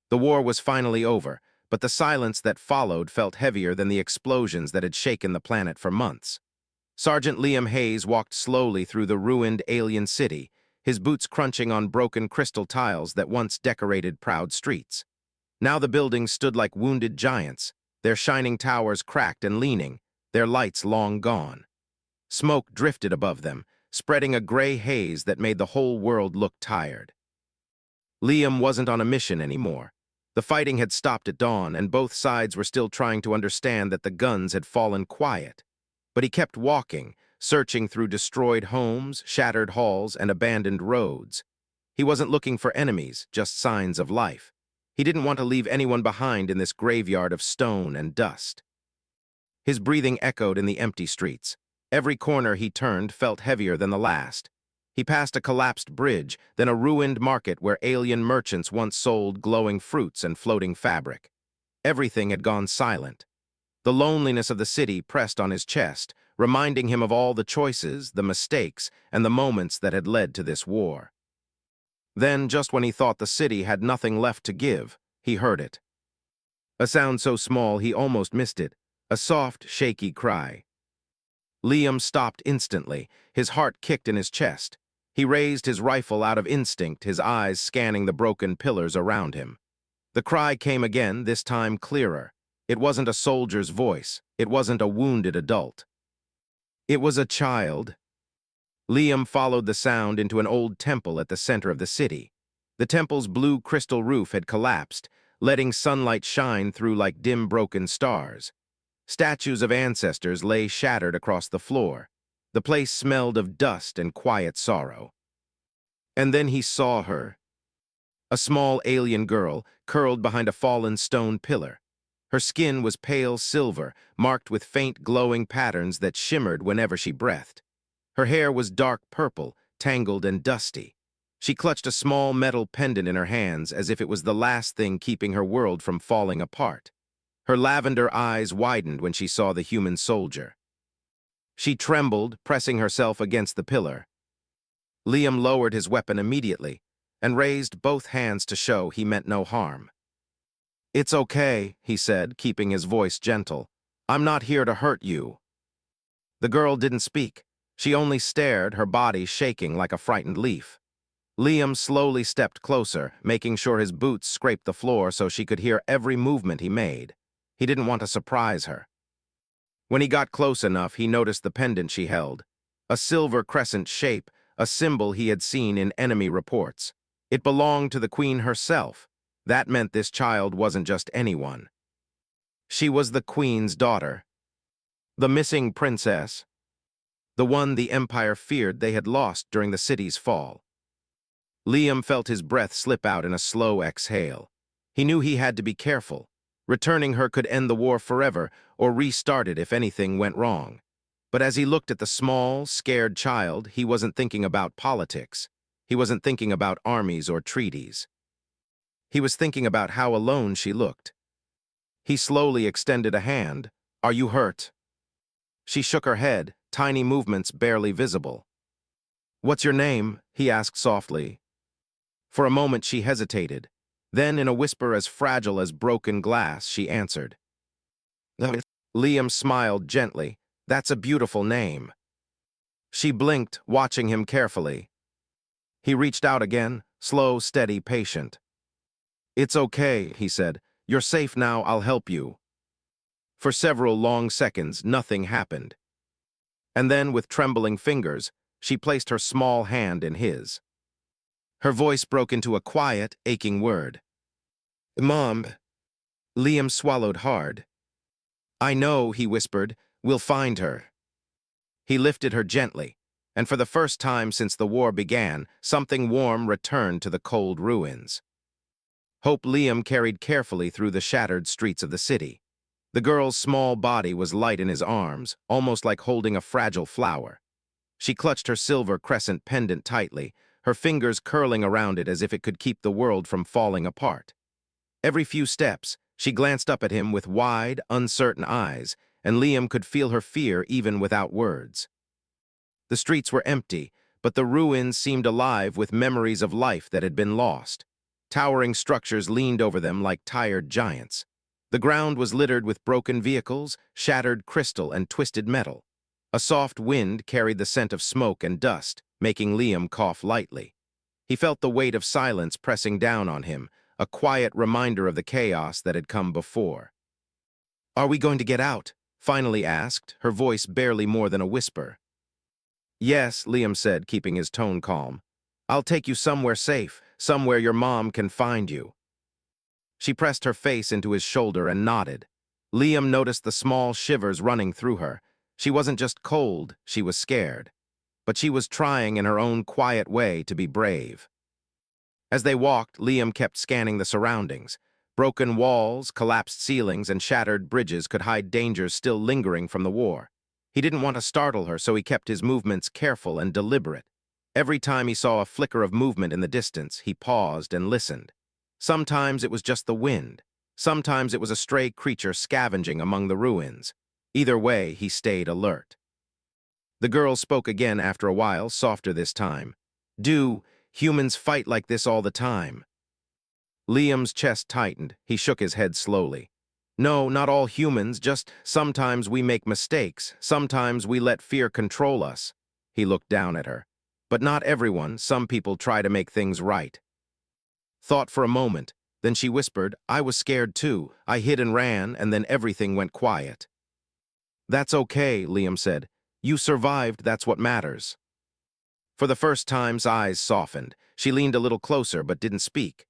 The war was finally over, but the silence that followed felt heavier than the explosions that had shaken the planet for months. Sergeant Liam Hayes walked slowly through the ruined alien city, his boots crunching on broken crystal tiles that once decorated proud streets. Now the buildings stood like wounded giants, their shining towers cracked and leaning, their lights long gone. Smoke drifted above them, spreading a gray haze that made the whole world look tired. Liam wasn't on a mission anymore. The fighting had stopped at dawn, and both sides were still trying to understand that the guns had fallen quiet. But he kept walking, searching through destroyed homes, shattered halls, and abandoned roads. He wasn't looking for enemies, just signs of life. He didn't want to leave anyone behind in this graveyard of stone and dust. His breathing echoed in the empty streets. Every corner he turned felt heavier than the last. He passed a collapsed bridge, then a ruined market where alien merchants once sold glowing fruits and floating fabric. Everything had gone silent. The loneliness of the city pressed on his chest, reminding him of all the choices, the mistakes, and the moments that had led to this war. Then, just when he thought the city had nothing left to give, he heard it. A sound so small he almost missed it, a soft, shaky cry. Liam stopped instantly, his heart kicked in his chest. He raised his rifle out of instinct, his eyes scanning the broken pillars around him. The cry came again, this time clearer. It wasn't a soldier's voice. It wasn't a wounded adult. It was a child. Liam followed the sound into an old temple at the center of the city. The temple's blue crystal roof had collapsed, letting sunlight shine through like dim broken stars. Statues of ancestors lay shattered across the floor. The place smelled of dust and quiet sorrow. And then he saw her. A small alien girl, curled behind a fallen stone pillar. Her skin was pale silver, marked with faint glowing patterns that shimmered whenever she breathed. Her hair was dark purple, tangled and dusty. She clutched a small metal pendant in her hands as if it was the last thing keeping her world from falling apart. Her lavender eyes widened when she saw the human soldier. She trembled, pressing herself against the pillar. Liam lowered his weapon immediately and raised both hands to show he meant no harm. "It's okay," he said, keeping his voice gentle. "I'm not here to hurt you." The girl didn't speak. She only stared, her body shaking like a frightened leaf. Liam slowly stepped closer, making sure his boots scraped the floor so she could hear every movement he made. He didn't want to surprise her. When he got close enough, he noticed the pendant she held. A silver crescent shape, a symbol he had seen in enemy reports. It belonged to the queen herself. That meant this child wasn't just anyone. She was the queen's daughter. The missing princess. The one the Empire feared they had lost during the city's fall. Liam felt his breath slip out in a slow exhale. He knew he had to be careful. Returning her could end the war forever, or restart it if anything went wrong. But as he looked at the small, scared child, he wasn't thinking about politics. He wasn't thinking about armies or treaties. He was thinking about how alone she looked. He slowly extended a hand. "Are you hurt?" She shook her head, tiny movements barely visible. "What's your name?" he asked softly. For a moment she hesitated. Then, in a whisper as fragile as broken glass, she answered. Liam smiled gently. "That's a beautiful name." She blinked, watching him carefully. He reached out again, slow, steady, patient. "It's okay," he said. "You're safe now, I'll help you." For several long seconds, nothing happened. And then, with trembling fingers, she placed her small hand in his. Her voice broke into a quiet, aching word. "Mom." Liam swallowed hard. "I know," he whispered. "We'll find her." He lifted her gently, and for the first time since the war began, something warm returned to the cold ruins. Hope Liam carried carefully through the shattered streets of the city. The girl's small body was light in his arms, almost like holding a fragile flower. She clutched her silver crescent pendant tightly, her fingers curling around it as if it could keep the world from falling apart. Every few steps, she glanced up at him with wide, uncertain eyes, and Liam could feel her fear even without words. The streets were empty, but the ruins seemed alive with memories of life that had been lost. Towering structures leaned over them like tired giants. The ground was littered with broken vehicles, shattered crystal, and twisted metal. A soft wind carried the scent of smoke and dust, making Liam cough lightly. He felt the weight of silence pressing down on him, a quiet reminder of the chaos that had come before. "Are we going to get out?" finally asked, her voice barely more than a whisper. "Yes," Liam said, keeping his tone calm. "I'll take you somewhere safe, somewhere your mom can find you." She pressed her face into his shoulder and nodded. Liam noticed the small shivers running through her. She wasn't just cold, she was scared. But she was trying in her own quiet way to be brave. As they walked, Liam kept scanning the surroundings. Broken walls, collapsed ceilings, and shattered bridges could hide dangers still lingering from the war. He didn't want to startle her, so he kept his movements careful and deliberate. Every time he saw a flicker of movement in the distance, he paused and listened. Sometimes it was just the wind. Sometimes it was a stray creature scavenging among the ruins. Either way, he stayed alert. The girl spoke again after a while, softer this time. "Do humans fight like this all the time?" Liam's chest tightened. He shook his head slowly. "No, not all humans, just sometimes we make mistakes. Sometimes we let fear control us." He looked down at her. "But not everyone. Some people try to make things right." Thought for a moment. Then she whispered, "I was scared too. I hid and ran, and then everything went quiet." "That's okay," Liam said. "You survived, that's what matters." For the first time's eyes softened. She leaned a little closer but didn't speak.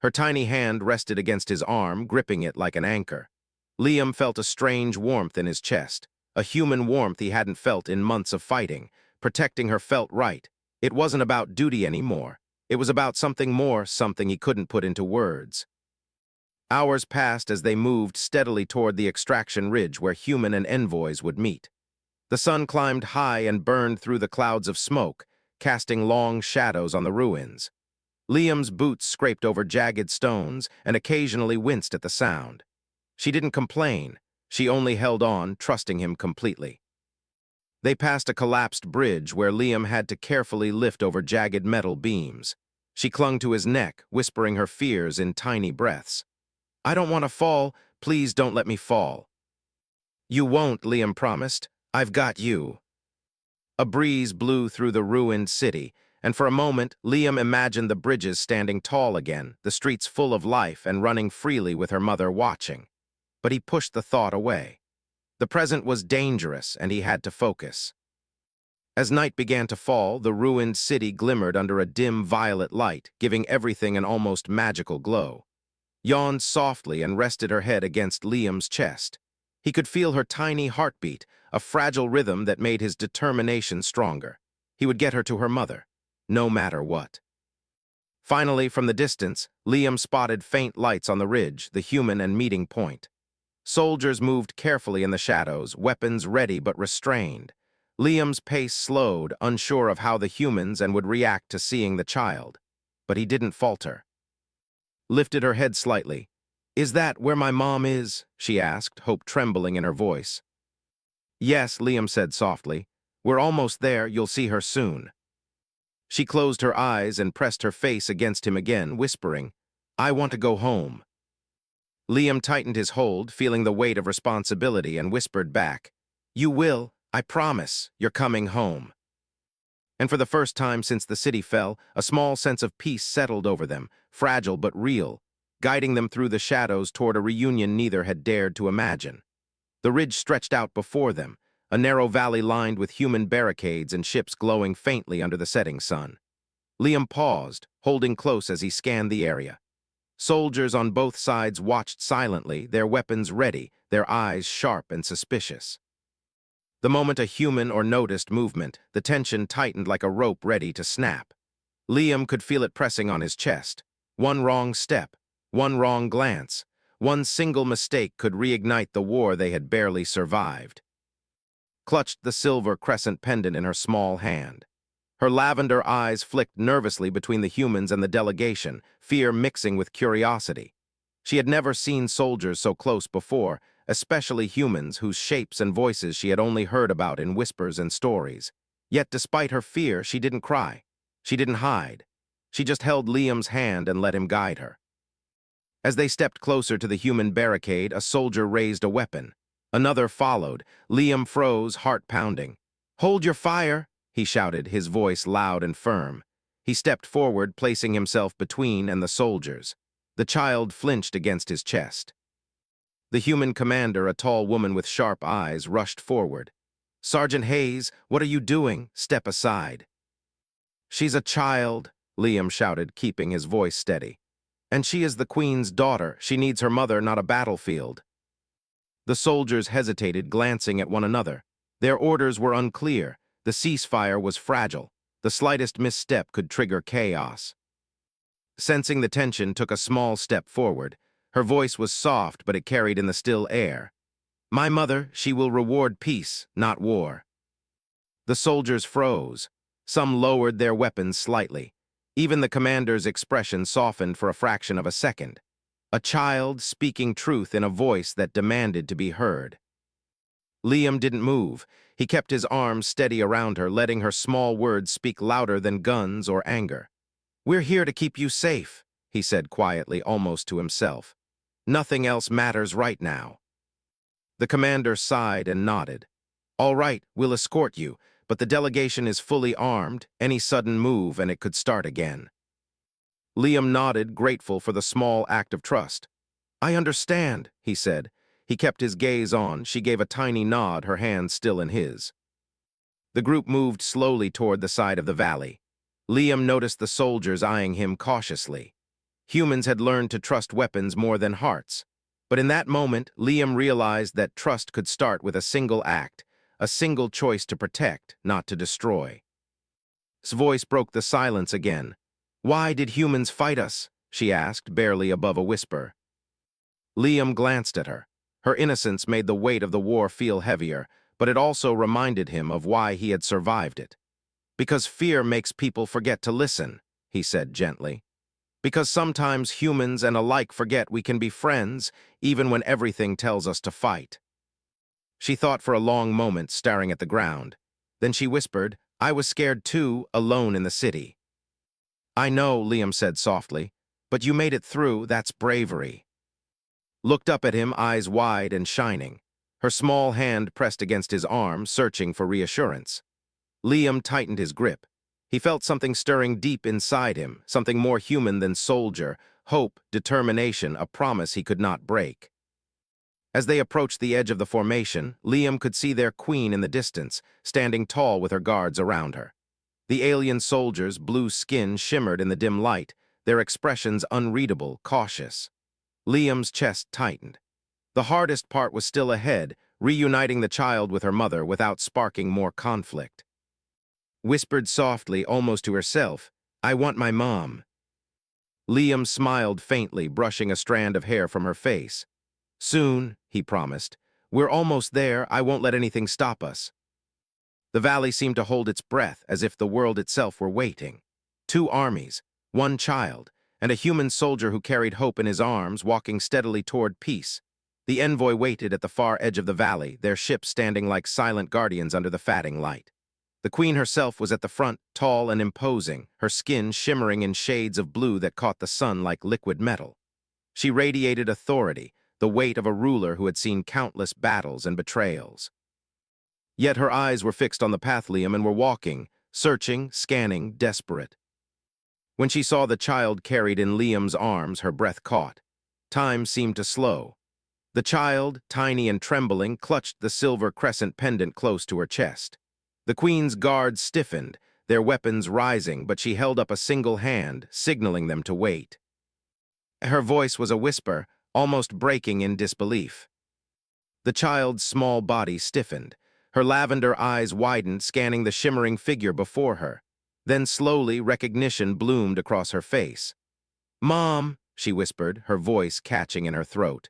Her tiny hand rested against his arm, gripping it like an anchor. Liam felt a strange warmth in his chest, a human warmth he hadn't felt in months of fighting. Protecting her felt right. It wasn't about duty anymore. It was about something more, something he couldn't put into words. Hours passed as they moved steadily toward the extraction ridge where human and envoys would meet. The sun climbed high and burned through the clouds of smoke, casting long shadows on the ruins. Liam's boots scraped over jagged stones and occasionally winced at the sound. She didn't complain. She only held on, trusting him completely. They passed a collapsed bridge where Liam had to carefully lift over jagged metal beams. She clung to his neck, whispering her fears in tiny breaths. "I don't want to fall. Please don't let me fall." "You won't," Liam promised. "I've got you." A breeze blew through the ruined city, and for a moment, Liam imagined the bridges standing tall again, the streets full of life and running freely with her mother watching. But he pushed the thought away. The present was dangerous, and he had to focus. As night began to fall, the ruined city glimmered under a dim violet light, giving everything an almost magical glow. Yawned softly and rested her head against Liam's chest. He could feel her tiny heartbeat, a fragile rhythm that made his determination stronger. He would get her to her mother, no matter what. Finally, from the distance, Liam spotted faint lights on the ridge, the human and meeting point. Soldiers moved carefully in the shadows, weapons ready but restrained. Liam's pace slowed, unsure of how the humans would react to seeing the child. But he didn't falter. Lifted her head slightly. "Is that where my mom is?" she asked, hope trembling in her voice. "Yes," Liam said softly. "We're almost there, you'll see her soon." She closed her eyes and pressed her face against him again, whispering, "I want to go home." Liam tightened his hold, feeling the weight of responsibility, and whispered back, "You will, I promise, you're coming home." And for the first time since the city fell, a small sense of peace settled over them, fragile but real, guiding them through the shadows toward a reunion neither had dared to imagine. The ridge stretched out before them, a narrow valley lined with human barricades and ships glowing faintly under the setting sun. Liam paused, holding close as he scanned the area. Soldiers on both sides watched silently, their weapons ready, their eyes sharp and suspicious. The moment a human or noticed movement, the tension tightened like a rope ready to snap. Liam could feel it pressing on his chest. One wrong step, one wrong glance, one single mistake could reignite the war they had barely survived. Clutched the silver crescent pendant in her small hand. Her lavender eyes flicked nervously between the humans and the delegation, fear mixing with curiosity. She had never seen soldiers so close before, especially humans whose shapes and voices she had only heard about in whispers and stories. Yet despite her fear, she didn't cry. She didn't hide. She just held Liam's hand and let him guide her. As they stepped closer to the human barricade, a soldier raised a weapon. Another followed. Liam froze, heart pounding. "Hold your fire," he shouted, his voice loud and firm. He stepped forward, placing himself between and the soldiers. The child flinched against his chest. The human commander, a tall woman with sharp eyes, rushed forward. "Sergeant Hayes, what are you doing? Step aside." "She's a child," Liam shouted, keeping his voice steady. "And she is the Queen's daughter. She needs her mother, not a battlefield." The soldiers hesitated, glancing at one another. Their orders were unclear. The ceasefire was fragile. The slightest misstep could trigger chaos. Sensing the tension, took a small step forward. Her voice was soft, but it carried in the still air. "My mother, she will reward peace, not war." The soldiers froze. Some lowered their weapons slightly. Even the commander's expression softened for a fraction of a second. A child speaking truth in a voice that demanded to be heard. Liam didn't move. He kept his arms steady around her, letting her small words speak louder than guns or anger. "We're here to keep you safe," he said quietly, almost to himself. "Nothing else matters right now." The commander sighed and nodded. "All right, we'll escort you, but the delegation is fully armed. Any sudden move and it could start again." Liam nodded, grateful for the small act of trust. "I understand," he said. He kept his gaze on. She gave a tiny nod, her hand still in his. The group moved slowly toward the side of the valley. Liam noticed the soldiers eyeing him cautiously. Humans had learned to trust weapons more than hearts. But in that moment, Liam realized that trust could start with a single act, a single choice to protect, not to destroy. His voice broke the silence again. "Why did humans fight us?" she asked, barely above a whisper. Liam glanced at her. Her innocence made the weight of the war feel heavier, but it also reminded him of why he had survived it. "Because fear makes people forget to listen," he said gently. "Because sometimes humans and alike forget we can be friends, even when everything tells us to fight." She thought for a long moment, staring at the ground. Then she whispered, "I was scared too, alone in the city." "I know," Liam said softly, "but you made it through. That's bravery." Looked up at him, eyes wide and shining. Her small hand pressed against his arm, searching for reassurance. Liam tightened his grip. He felt something stirring deep inside him, something more human than soldier, hope, determination, a promise he could not break. As they approached the edge of the formation, Liam could see their queen in the distance, standing tall with her guards around her. The alien soldiers' blue skin shimmered in the dim light, their expressions unreadable, cautious. Liam's chest tightened. The hardest part was still ahead, reuniting the child with her mother without sparking more conflict. Whispered softly, almost to herself, "I want my mom." Liam smiled faintly, brushing a strand of hair from her face. "Soon," he promised. "We're almost there. I won't let anything stop us." The valley seemed to hold its breath, as if the world itself were waiting. Two armies, one child, and a human soldier who carried hope in his arms, walking steadily toward peace. The envoy waited at the far edge of the valley, their ship standing like silent guardians under the fading light. The queen herself was at the front, tall and imposing, her skin shimmering in shades of blue that caught the sun like liquid metal. She radiated authority, the weight of a ruler who had seen countless battles and betrayals. Yet her eyes were fixed on the path Liam and were walking, searching, scanning, desperate. When she saw the child carried in Liam's arms, her breath caught. Time seemed to slow. The child, tiny and trembling, clutched the silver crescent pendant close to her chest. The queen's guards stiffened, their weapons rising, but she held up a single hand, signaling them to wait. Her voice was a whisper, almost breaking in disbelief. The child's small body stiffened. Her lavender eyes widened, scanning the shimmering figure before her. Then slowly, recognition bloomed across her face. "Mom," she whispered, her voice catching in her throat.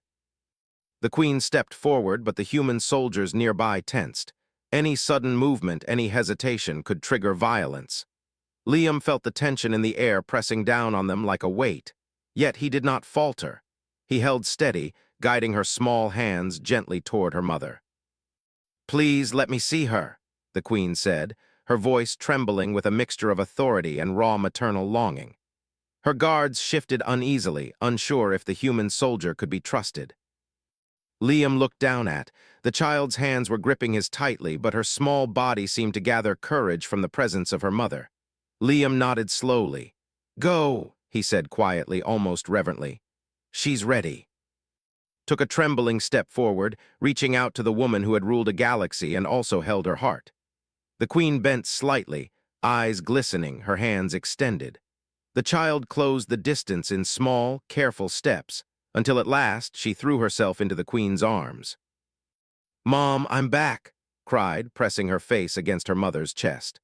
The queen stepped forward, but the human soldiers nearby tensed. Any sudden movement, any hesitation could trigger violence. Liam felt the tension in the air pressing down on them like a weight. Yet he did not falter. He held steady, guiding her small hands gently toward her mother. "Please let me see her," the queen said, her voice trembling with a mixture of authority and raw maternal longing. Her guards shifted uneasily, unsure if the human soldier could be trusted. Liam looked down at. The child's hands were gripping his tightly, but her small body seemed to gather courage from the presence of her mother. Liam nodded slowly. "Go," he said quietly, almost reverently. "She's ready." Took a trembling step forward, reaching out to the woman who had ruled a galaxy and also held her heart. The queen bent slightly, eyes glistening, her hands extended. The child closed the distance in small, careful steps, until at last she threw herself into the queen's arms. "Mom, I'm back," cried, pressing her face against her mother's chest.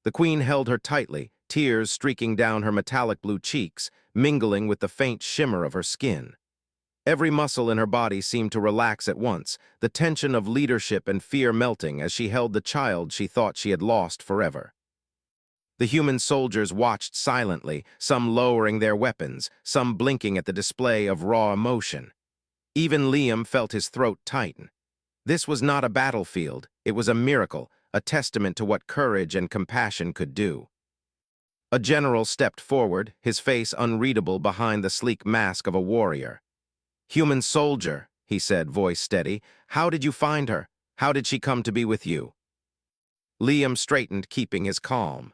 The queen held her tightly, tears streaking down her metallic blue cheeks, mingling with the faint shimmer of her skin. Every muscle in her body seemed to relax at once, the tension of leadership and fear melting as she held the child she thought she had lost forever. The human soldiers watched silently, some lowering their weapons, some blinking at the display of raw emotion. Even Liam felt his throat tighten. This was not a battlefield, it was a miracle, a testament to what courage and compassion could do. A general stepped forward, his face unreadable behind the sleek mask of a warrior. "Human soldier," he said, voice steady, "how did you find her? How did she come to be with you?" Liam straightened, keeping his calm.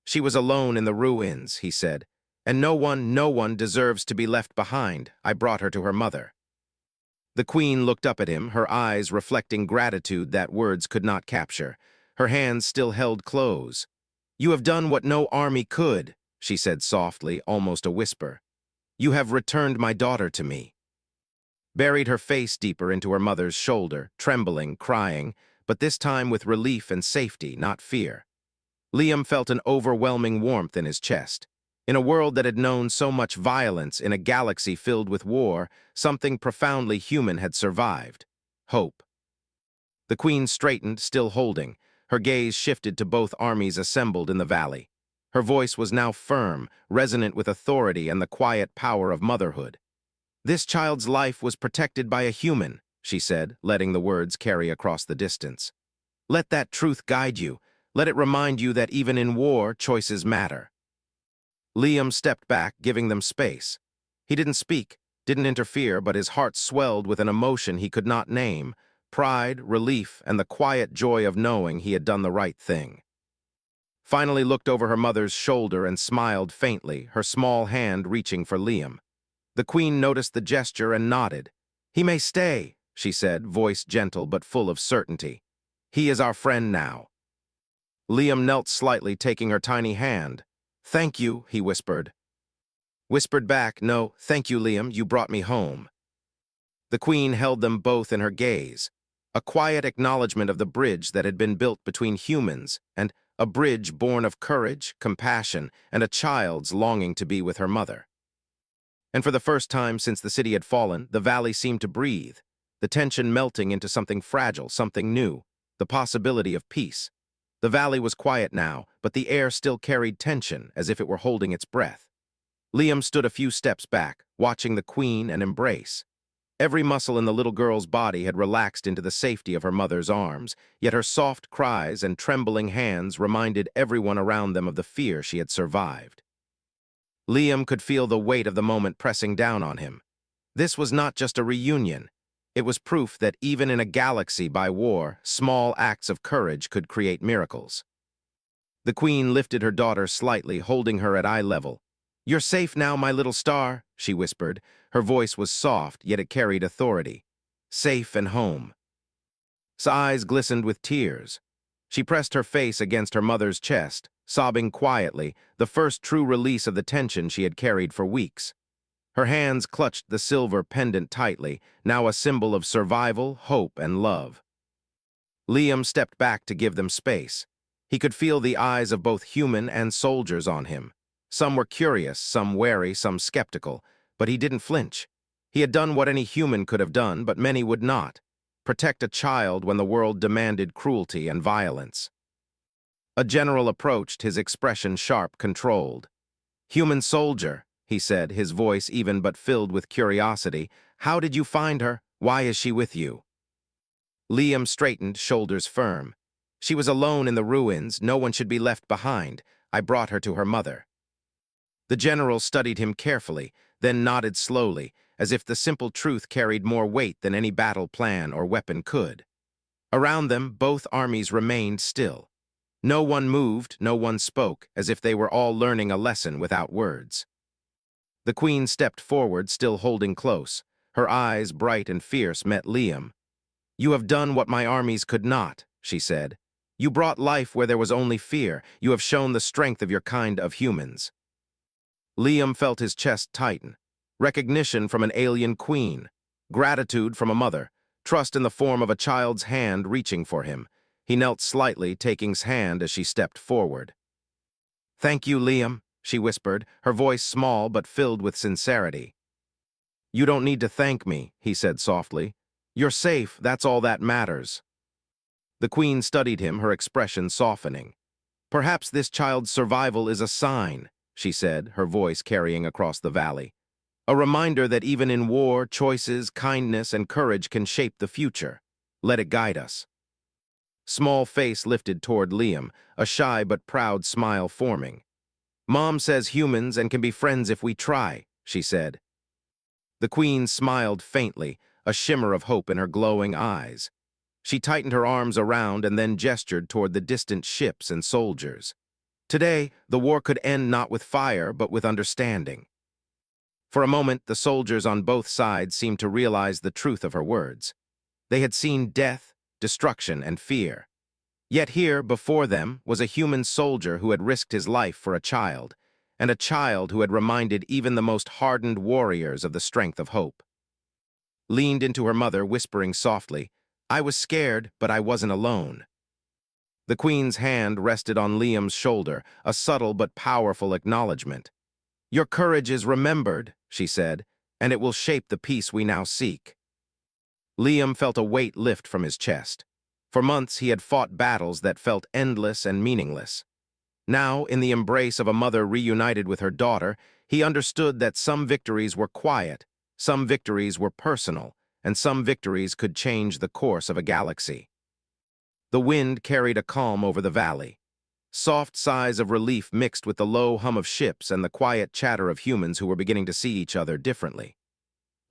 "She was alone in the ruins," he said, "and no one deserves to be left behind. I brought her to her mother." The queen looked up at him, her eyes reflecting gratitude that words could not capture. Her hands still held close. "You have done what no army could," she said softly, almost a whisper. "You have returned my daughter to me." Buried her face deeper into her mother's shoulder, trembling, crying, but this time with relief and safety, not fear. Liam felt an overwhelming warmth in his chest. In a world that had known so much violence, in a galaxy filled with war, something profoundly human had survived. Hope. The queen straightened, still holding. Her gaze shifted to both armies assembled in the valley. Her voice was now firm, resonant with authority and the quiet power of motherhood. "This child's life was protected by a human," she said, letting the words carry across the distance. "Let that truth guide you. Let it remind you that even in war, choices matter." Liam stepped back, giving them space. He didn't speak, didn't interfere, but his heart swelled with an emotion he could not name, pride, relief, and the quiet joy of knowing he had done the right thing. Finally looked over her mother's shoulder and smiled faintly, her small hand reaching for Liam. The queen noticed the gesture and nodded. "He may stay," she said, voice gentle but full of certainty. "He is our friend now." Liam knelt slightly, taking her tiny hand. "Thank you," he whispered. Whispered back, "No, thank you, Liam, you brought me home." The queen held them both in her gaze, a quiet acknowledgement of the bridge that had been built between humans, and a bridge born of courage, compassion, and a child's longing to be with her mother. And for the first time since the city had fallen, the valley seemed to breathe, the tension melting into something fragile, something new, the possibility of peace. The valley was quiet now, but the air still carried tension, as if it were holding its breath. Liam stood a few steps back, watching the queen and embrace. Every muscle in the little girl's body had relaxed into the safety of her mother's arms, yet her soft cries and trembling hands reminded everyone around them of the fear she had survived. Liam could feel the weight of the moment pressing down on him. This was not just a reunion. It was proof that even in a galaxy by war, small acts of courage could create miracles. The queen lifted her daughter slightly, holding her at eye level. "You're safe now, my little star," she whispered. Her voice was soft, yet it carried authority. "Safe and home." His eyes glistened with tears. She pressed her face against her mother's chest, sobbing quietly, the first true release of the tension she had carried for weeks. Her hands clutched the silver pendant tightly, now a symbol of survival, hope, and love. Liam stepped back to give them space. He could feel the eyes of both human and soldiers on him. Some were curious, some wary, some skeptical, but he didn't flinch. He had done what any human could have done, but many would not: protect a child when the world demanded cruelty and violence. A general approached, his expression sharp, controlled. "Human soldier," he said, his voice even but filled with curiosity, "how did you find her? Why is she with you?" Liam straightened, shoulders firm. "She was alone in the ruins. No one should be left behind. I brought her to her mother." The general studied him carefully, then nodded slowly, as if the simple truth carried more weight than any battle plan or weapon could. Around them, both armies remained still. No one moved, no one spoke, as if they were all learning a lesson without words. The queen stepped forward, still holding close. Her eyes, bright and fierce, met Liam. "You have done what my armies could not," she said. "You brought life where there was only fear. You have shown the strength of your kind of humans." Liam felt his chest tighten. Recognition from an alien queen. Gratitude from a mother. Trust in the form of a child's hand reaching for him. He knelt slightly, taking his hand as she stepped forward. "Thank you, Liam," she whispered, her voice small but filled with sincerity. "You don't need to thank me," he said softly. "You're safe, that's all that matters." The queen studied him, her expression softening. "Perhaps this child's survival is a sign," she said, her voice carrying across the valley. "A reminder that even in war, choices, kindness, and courage can shape the future. Let it guide us." Small face lifted toward Liam, a shy but proud smile forming. "Mom says humans and can be friends if we try," she said. The queen smiled faintly, a shimmer of hope in her glowing eyes. She tightened her arms around and then gestured toward the distant ships and soldiers. Today, the war could end not with fire, but with understanding. For a moment, the soldiers on both sides seemed to realize the truth of her words. They had seen death, destruction, and fear. Yet here, before them, was a human soldier who had risked his life for a child, and a child who had reminded even the most hardened warriors of the strength of hope. Leaned into her mother, whispering softly, "I was scared, but I wasn't alone." The queen's hand rested on Liam's shoulder, a subtle but powerful acknowledgement. "Your courage is remembered," she said, "and it will shape the peace we now seek." Liam felt a weight lift from his chest. For months he had fought battles that felt endless and meaningless. Now, in the embrace of a mother reunited with her daughter, he understood that some victories were quiet, some victories were personal, and some victories could change the course of a galaxy. The wind carried a calm over the valley. Soft sighs of relief mixed with the low hum of ships and the quiet chatter of humans who were beginning to see each other differently.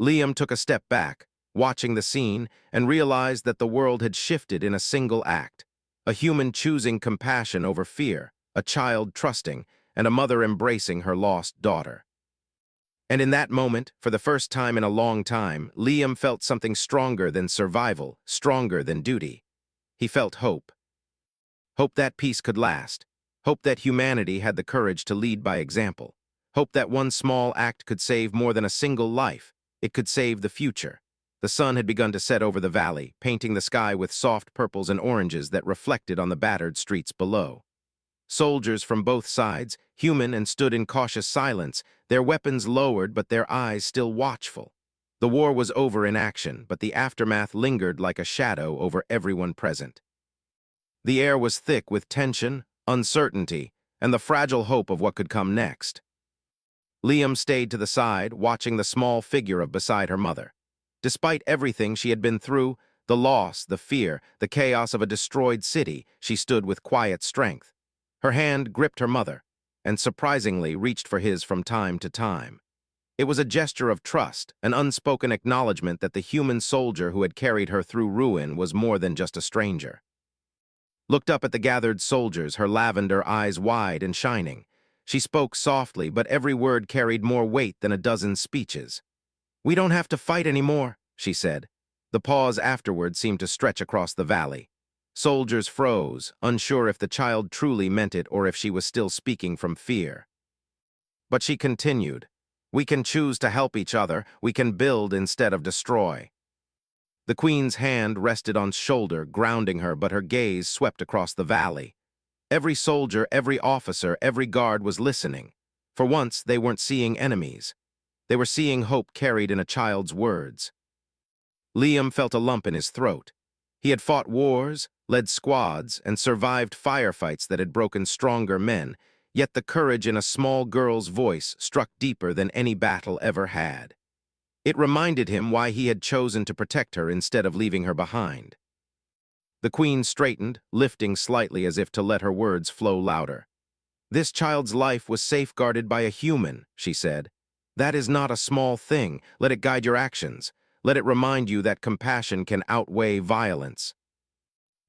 Liam took a step back, watching the scene, and realized that the world had shifted in a single act. A human choosing compassion over fear, a child trusting, and a mother embracing her lost daughter. And in that moment, for the first time in a long time, Liam felt something stronger than survival, stronger than duty. He felt hope. Hope that peace could last. Hope that humanity had the courage to lead by example. Hope that one small act could save more than a single life. It could save the future. The sun had begun to set over the valley, painting the sky with soft purples and oranges that reflected on the battered streets below. Soldiers from both sides, human and stood in cautious silence, their weapons lowered but their eyes still watchful. The war was over in action, but the aftermath lingered like a shadow over everyone present. The air was thick with tension, uncertainty, and the fragile hope of what could come next. Liam stayed to the side, watching the small figure beside her mother. Despite everything she had been through, the loss, the fear, the chaos of a destroyed city, she stood with quiet strength. Her hand gripped her mother, and surprisingly reached for his from time to time. It was a gesture of trust, an unspoken acknowledgement that the human soldier who had carried her through ruin was more than just a stranger. Looked up at the gathered soldiers, her lavender eyes wide and shining. She spoke softly, but every word carried more weight than a dozen speeches. "We don't have to fight anymore," she said. The pause afterward seemed to stretch across the valley. Soldiers froze, unsure if the child truly meant it or if she was still speaking from fear. But she continued, "We can choose to help each other. We can build instead of destroy." The queen's hand rested on shoulder, grounding her, but her gaze swept across the valley. Every soldier, every officer, every guard was listening. For once, they weren't seeing enemies. They were seeing hope carried in a child's words. Liam felt a lump in his throat. He had fought wars, led squads, and survived firefights that had broken stronger men, yet the courage in a small girl's voice struck deeper than any battle ever had. It reminded him why he had chosen to protect her instead of leaving her behind. The queen straightened, lifting slightly as if to let her words flow louder. This child's life was safeguarded by a human, she said. That is not a small thing. Let it guide your actions. Let it remind you that compassion can outweigh violence.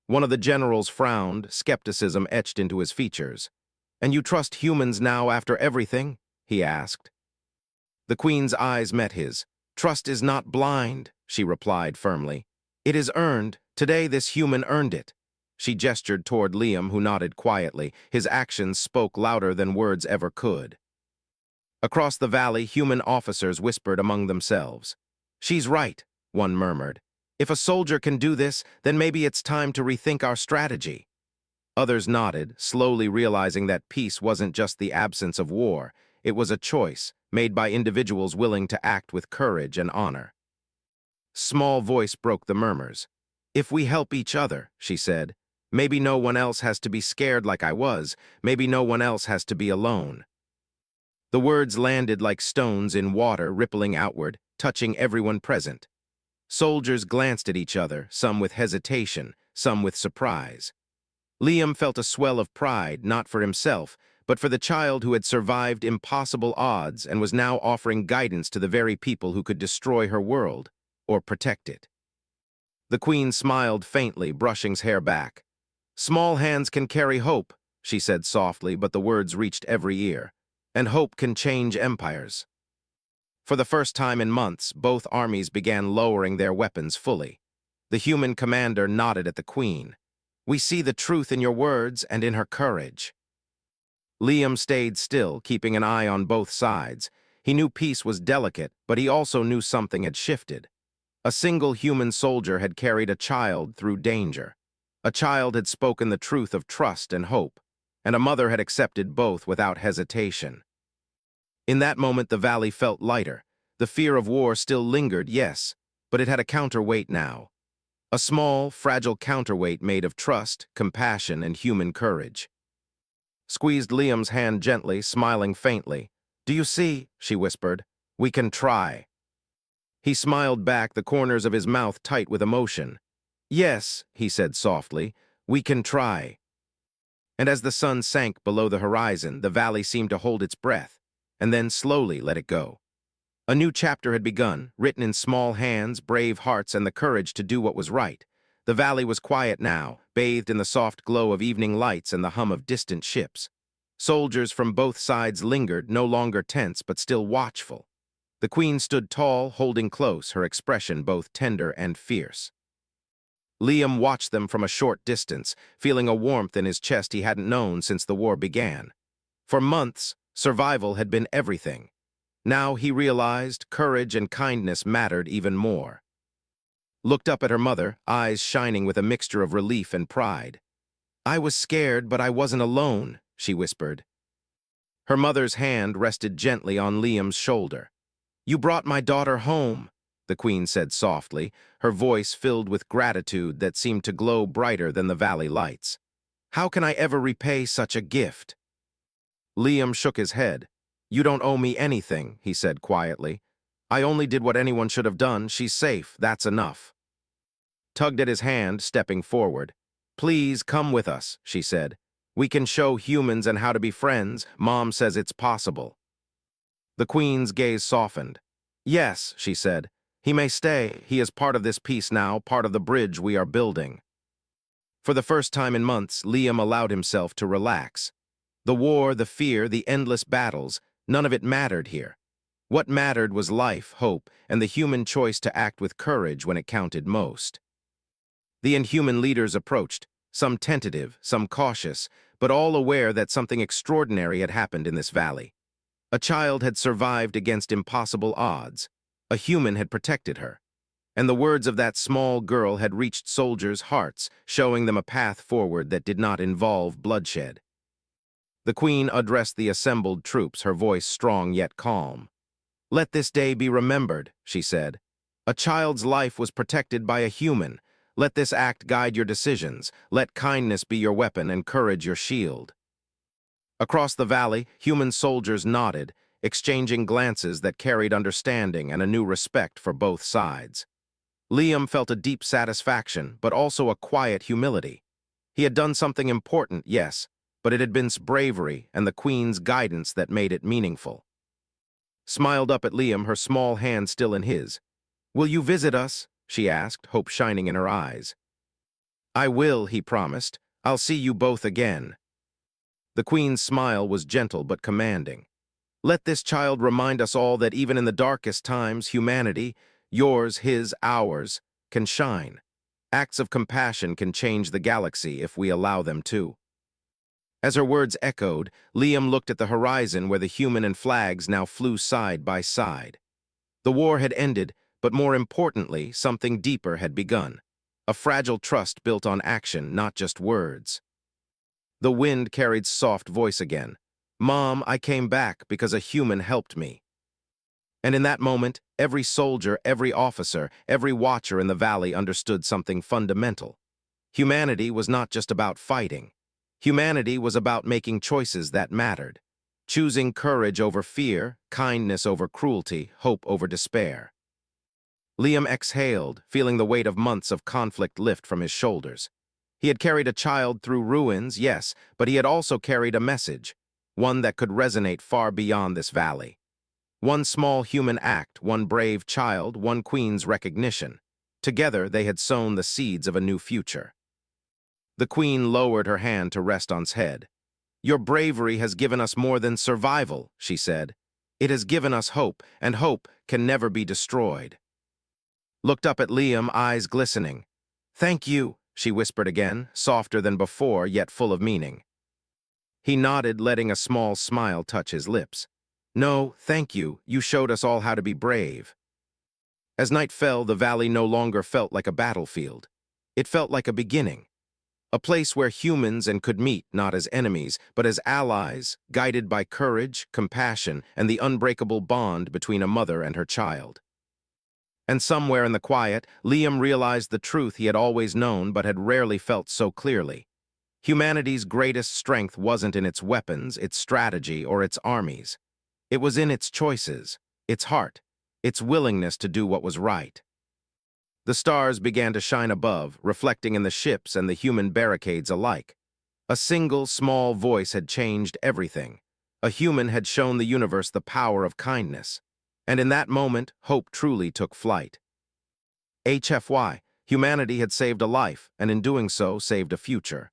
One of the generals frowned, skepticism etched into his features. And you trust humans now after everything? He asked. The Queen's eyes met his. Trust is not blind, she replied firmly. It is earned. Today this human earned it. She gestured toward Liam, who nodded quietly. His actions spoke louder than words ever could. Across the valley, human officers whispered among themselves. She's right, one murmured. If a soldier can do this, then maybe it's time to rethink our strategy. Others nodded, slowly realizing that peace wasn't just the absence of war. It was a choice, made by individuals willing to act with courage and honor. Small voice broke the murmurs. If we help each other, she said, maybe no one else has to be scared like I was. Maybe no one else has to be alone. The words landed like stones in water, rippling outward, touching everyone present. Soldiers glanced at each other, some with hesitation, some with surprise. Liam felt a swell of pride, not for himself, but for the child who had survived impossible odds and was now offering guidance to the very people who could destroy her world, or protect it. The Queen smiled faintly, brushing his hair back. Small hands can carry hope, she said softly, but the words reached every ear. And hope can change empires. For the first time in months, both armies began lowering their weapons fully. The human commander nodded at the Queen. We see the truth in your words and in her courage. Liam stayed still, keeping an eye on both sides. He knew peace was delicate, but he also knew something had shifted. A single human soldier had carried a child through danger. A child had spoken the truth of trust and hope, and a mother had accepted both without hesitation. In that moment, the valley felt lighter. The fear of war still lingered, yes, but it had a counterweight now. A small, fragile counterweight made of trust, compassion, and human courage. Squeezed Liam's hand gently, smiling faintly. Do you see? She whispered. We can try. He smiled back, the corners of his mouth tight with emotion. Yes, he said softly, we can try. And as the sun sank below the horizon, the valley seemed to hold its breath, and then slowly let it go. A new chapter had begun, written in small hands, brave hearts, and the courage to do what was right. The valley was quiet now, bathed in the soft glow of evening lights and the hum of distant ships. Soldiers from both sides lingered, no longer tense but still watchful. The Queen stood tall, holding close, her expression both tender and fierce. Liam watched them from a short distance, feeling a warmth in his chest he hadn't known since the war began. For months, survival had been everything. Now he realized courage and kindness mattered even more. Looked up at her mother, eyes shining with a mixture of relief and pride. I was scared, but I wasn't alone, she whispered. Her mother's hand rested gently on Liam's shoulder. You brought my daughter home, the Queen said softly, her voice filled with gratitude that seemed to glow brighter than the valley lights. How can I ever repay such a gift? Liam shook his head. You don't owe me anything, he said quietly. I only did what anyone should have done. She's safe, that's enough. Tugged at his hand, stepping forward. Please come with us, she said. We can show humans and how to be friends. Mom says it's possible. The Queen's gaze softened. Yes, she said. He may stay. He is part of this peace now, part of the bridge we are building. For the first time in months, Liam allowed himself to relax. The war, the fear, the endless battles, none of it mattered here. What mattered was life, hope, and the human choice to act with courage when it counted most. The inhuman leaders approached, some tentative, some cautious, but all aware that something extraordinary had happened in this valley. A child had survived against impossible odds. A human had protected her. And the words of that small girl had reached soldiers' hearts, showing them a path forward that did not involve bloodshed. The Queen addressed the assembled troops, her voice strong yet calm. Let this day be remembered, she said. A child's life was protected by a human. Let this act guide your decisions. Let kindness be your weapon and courage your shield. Across the valley, human soldiers nodded, exchanging glances that carried understanding and a new respect for both sides. Liam felt a deep satisfaction, but also a quiet humility. He had done something important, yes, but it had been bravery and the Queen's guidance that made it meaningful. Smiled up at Liam, her small hand still in his. "Will you visit us?" she asked, hope shining in her eyes. "I will," he promised. "I'll see you both again." The Queen's smile was gentle but commanding. "Let this child remind us all that even in the darkest times, humanity, yours, his, ours, can shine. Acts of compassion can change the galaxy if we allow them to." As her words echoed, Liam looked at the horizon where the human and flags now flew side by side. The war had ended, but more importantly, something deeper had begun. A fragile trust built on action, not just words. The wind carried soft voice again. "Mom, I came back because a human helped me." And in that moment, every soldier, every officer, every watcher in the valley understood something fundamental. Humanity was not just about fighting. Humanity was about making choices that mattered. Choosing courage over fear, kindness over cruelty, hope over despair. Liam exhaled, feeling the weight of months of conflict lift from his shoulders. He had carried a child through ruins, yes, but he had also carried a message, one that could resonate far beyond this valley. One small human act, one brave child, one Queen's recognition. Together, they had sown the seeds of a new future. The Queen lowered her hand to rest on's head. "Your bravery has given us more than survival," she said. "It has given us hope, and hope can never be destroyed." Looked up at Liam, eyes glistening. "Thank you," she whispered again, softer than before, yet full of meaning. He nodded, letting a small smile touch his lips. "No, thank you. You showed us all how to be brave." As night fell, the valley no longer felt like a battlefield. It felt like a beginning. A place where humans could meet not as enemies, but as allies, guided by courage, compassion, and the unbreakable bond between a mother and her child. And somewhere in the quiet, Liam realized the truth he had always known but had rarely felt so clearly. Humanity's greatest strength wasn't in its weapons, its strategy, or its armies. It was in its choices, its heart, its willingness to do what was right. The stars began to shine above, reflecting in the ships and the human barricades alike. A single, small voice had changed everything. A human had shown the universe the power of kindness. And in that moment, hope truly took flight. HFY, humanity had saved a life, and in doing so, saved a future.